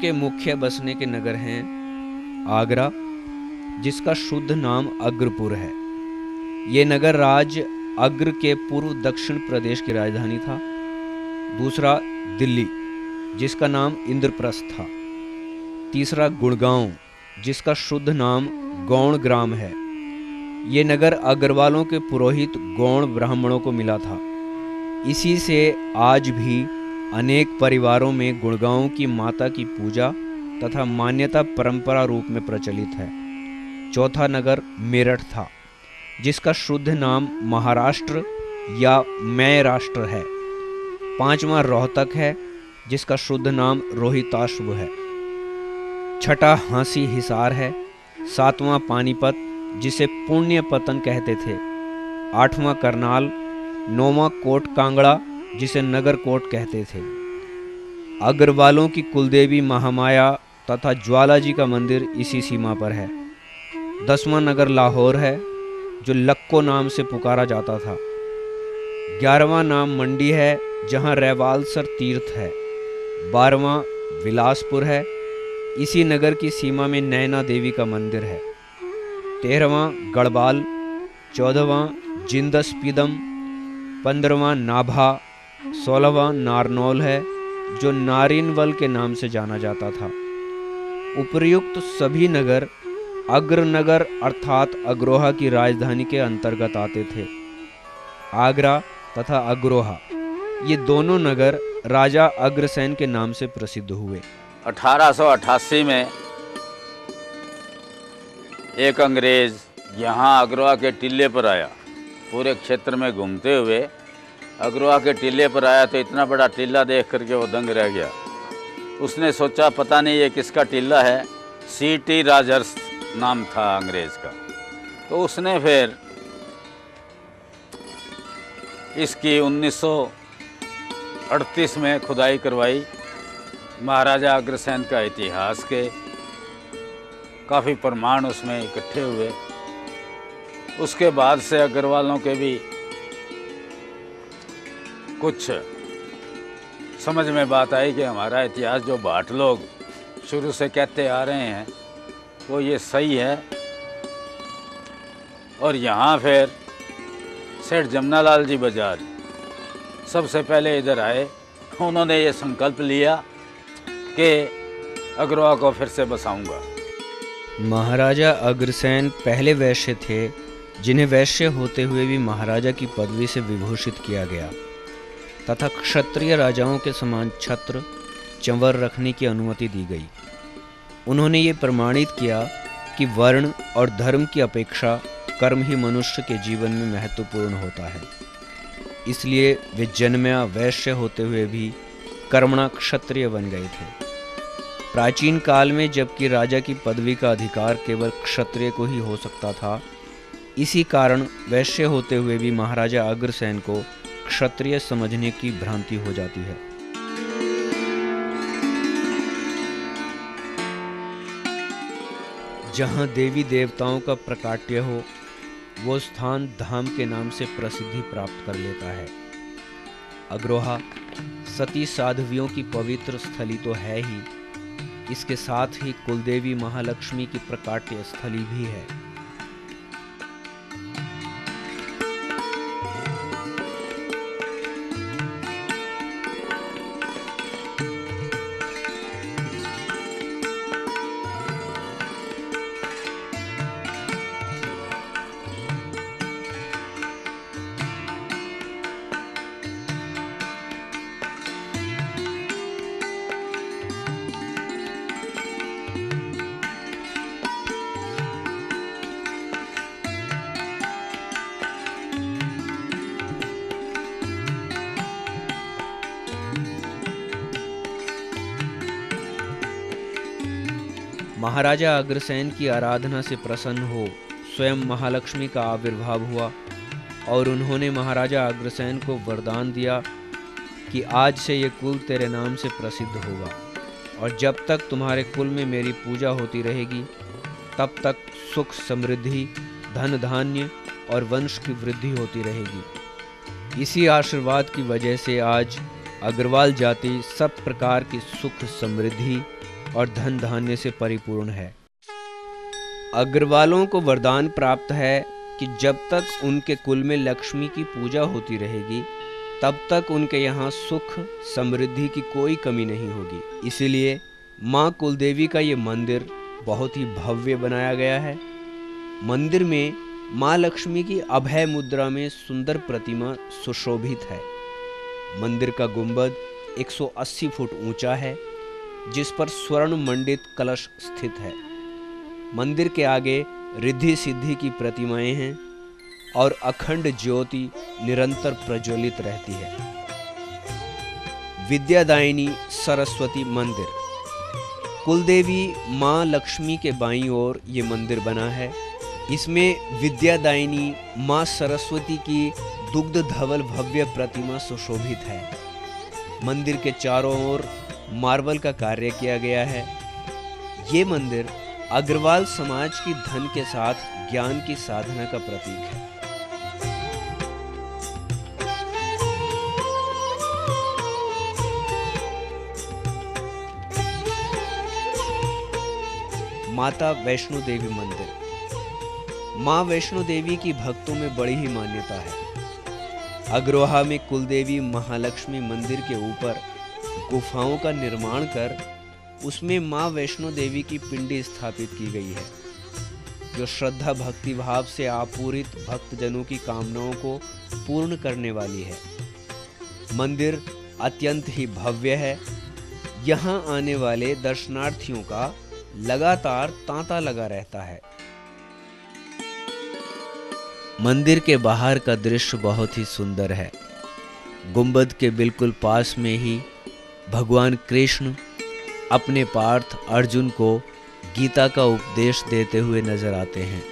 के मुख्य बसने के नगर हैं आगरा, जिसका शुद्ध नाम अग्रपुर है। ये नगर राज्य अग्र के पूर्व दक्षिण प्रदेश की राजधानी था। दूसरा दिल्ली, जिसका नाम इंद्रप्रस्थ था। तीसरा गुड़गांव, जिसका शुद्ध नाम गौण ग्राम है। ये नगर अग्रवालों के पुरोहित गौण ब्राह्मणों को मिला था। इसी से आज भी अनेक परिवारों में गुड़गांव की माता की पूजा तथा मान्यता परंपरा रूप में प्रचलित है। चौथा नगर मेरठ था, जिसका शुद्ध नाम महाराष्ट्र या मैं राष्ट्र है। पांचवा रोहतक है, जिसका शुद्ध नाम रोहिताश्व है। छठा हांसी हिसार है। सातवां पानीपत, जिसे पुण्य पतन कहते थे। आठवां करनाल। नौवां कोट कांगड़ा, जिसे नगर कोट कहते थे। अग्रवालों की कुलदेवी महामाया तथा ज्वाला जी का मंदिर इसी सीमा पर है। 10वां नगर लाहौर है, जो लक्को नाम से पुकारा जाता था। 11वां नाम मंडी है, जहां रैवालसर तीर्थ है। 12वां बिलासपुर है। इसी नगर की सीमा में नैना देवी का मंदिर है। 13वां गढ़वाल। 14वां जिंदसपीदम। 15वां नाभा। 16वां नारनौल है, जो नारिनवल के नाम से जाना जाता था। उपर्युक्त सभी नगर अग्रनगर अर्थात अग्रोहा की राजधानी के अंतर्गत आते थे। आगरा तथा अग्रोहा, ये दोनों नगर राजा अग्रसेन के नाम से प्रसिद्ध हुए। 1888 में एक अंग्रेज यहाँ अग्रोहा के टीले पर आया। पूरे क्षेत्र में घूमते हुए अग्रोहा के टीले पर आया तो इतना बड़ा टीला देख करके वो दंग रह गया। उसने सोचा पता नहीं ये किसका टीला है। C.T. राजर्स नाम था अंग्रेज का। तो उसने फिर इसकी 1938 में खुदाई करवाई। महाराजा अग्रसेन का इतिहास के काफ़ी प्रमाण उसमें इकट्ठे हुए। उसके बाद से अग्रवालों के भी कुछ समझ में बात आई कि हमारा इतिहास जो भाट लोग शुरू से कहते आ रहे हैं वो ये सही है। और यहाँ फिर सेठ जमनालाल जी बजाज सबसे पहले इधर आए। उन्होंने ये संकल्प लिया कि अग्रोहा को फिर से बसाऊंगा। महाराजा अग्रसेन पहले वैश्य थे, जिन्हें वैश्य होते हुए भी महाराजा की पदवी से विभूषित किया गया तथा क्षत्रिय राजाओं के समान छत्र चंवर रखने की अनुमति दी गई। उन्होंने ये प्रमाणित किया कि वर्ण और धर्म की अपेक्षा कर्म ही मनुष्य के जीवन में महत्वपूर्ण होता है। इसलिए वे जन्मया वैश्य होते हुए भी कर्मणा क्षत्रिय बन गए थे। प्राचीन काल में जबकि राजा की पदवी का अधिकार केवल क्षत्रिय को ही हो सकता था, इसी कारण वैश्य होते हुए भी महाराजा अग्रसेन को क्षत्रिय समझने की भ्रांति हो जाती है। जहाँ देवी देवताओं का प्रकाट्य हो, वो स्थान धाम के नाम से प्रसिद्धि प्राप्त कर लेता है। अग्रोहा सती साध्वियों की पवित्र स्थली तो है ही, इसके साथ ही कुलदेवी महालक्ष्मी की प्रकाट्य स्थली भी है। महाराजा अग्रसेन की आराधना से प्रसन्न हो स्वयं महालक्ष्मी का आविर्भाव हुआ और उन्होंने महाराजा अग्रसेन को वरदान दिया कि आज से ये कुल तेरे नाम से प्रसिद्ध होगा और जब तक तुम्हारे कुल में मेरी पूजा होती रहेगी तब तक सुख समृद्धि, धन धान्य और वंश की वृद्धि होती रहेगी। इसी आशीर्वाद की वजह से आज अग्रवाल जाति सब प्रकार की सुख समृद्धि, और धन धान्य से परिपूर्ण है। अग्रवालों को वरदान प्राप्त है कि जब तक उनके कुल में लक्ष्मी की पूजा होती रहेगी तब तक उनके यहाँ सुख समृद्धि की कोई कमी नहीं होगी। इसीलिए माँ कुलदेवी का ये मंदिर बहुत ही भव्य बनाया गया है। मंदिर में माँ लक्ष्मी की अभय मुद्रा में सुंदर प्रतिमा सुशोभित है। मंदिर का गुंबद 180 फुट ऊंचा है, जिस पर स्वर्ण मंडित कलश स्थित है। मंदिर के आगे रिद्धि सिद्धि की प्रतिमाएं हैं और अखंड ज्योति निरंतर प्रज्वलित रहती है। विद्यादायिनी सरस्वती मंदिर। कुलदेवी माँ लक्ष्मी के बाईं ओर ये मंदिर बना है। इसमें विद्यादायिनी माँ सरस्वती की दुग्ध धवल भव्य प्रतिमा सुशोभित है। मंदिर के चारों ओर मार्बल का कार्य किया गया है। ये मंदिर अग्रवाल समाज की धन के साथ ज्ञान की साधना का प्रतीक है। माता वैष्णो देवी मंदिर। माँ वैष्णो देवी की भक्तों में बड़ी ही मान्यता है। अग्रोहा में कुलदेवी महालक्ष्मी मंदिर के ऊपर गुफाओं का निर्माण कर उसमें माँ वैष्णो देवी की पिंडी स्थापित की गई है, जो श्रद्धा भक्ति भाव से आपूरित भक्तजनों की कामनाओं को पूर्ण करने वाली है। मंदिर अत्यंत ही भव्य है। यहाँ आने वाले दर्शनार्थियों का लगातार तांता लगा रहता है। मंदिर के बाहर का दृश्य बहुत ही सुंदर है। गुंबद के बिल्कुल पास में ही भगवान कृष्ण अपने पार्थ अर्जुन को गीता का उपदेश देते हुए नजर आते हैं।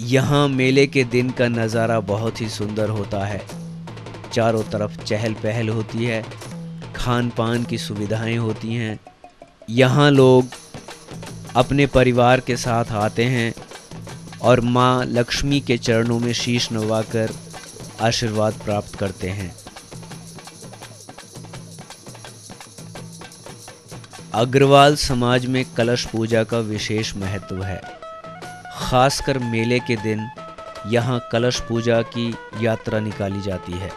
यहाँ मेले के दिन का नज़ारा बहुत ही सुंदर होता है। चारों तरफ चहल पहल होती है, खान पान की सुविधाएं होती हैं। यहाँ लोग अपने परिवार के साथ आते हैं और माँ लक्ष्मी के चरणों में शीश नवाकर आशीर्वाद प्राप्त करते हैं। अग्रवाल समाज में कलश पूजा का विशेष महत्व है। खासकर मेले के दिन यहाँ कलश पूजा की यात्रा निकाली जाती है।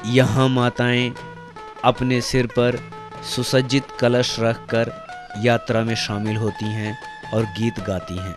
यहाँ माताएं अपने सिर पर सुसज्जित कलश रखकर यात्रा में शामिल होती हैं और गीत गाती हैं।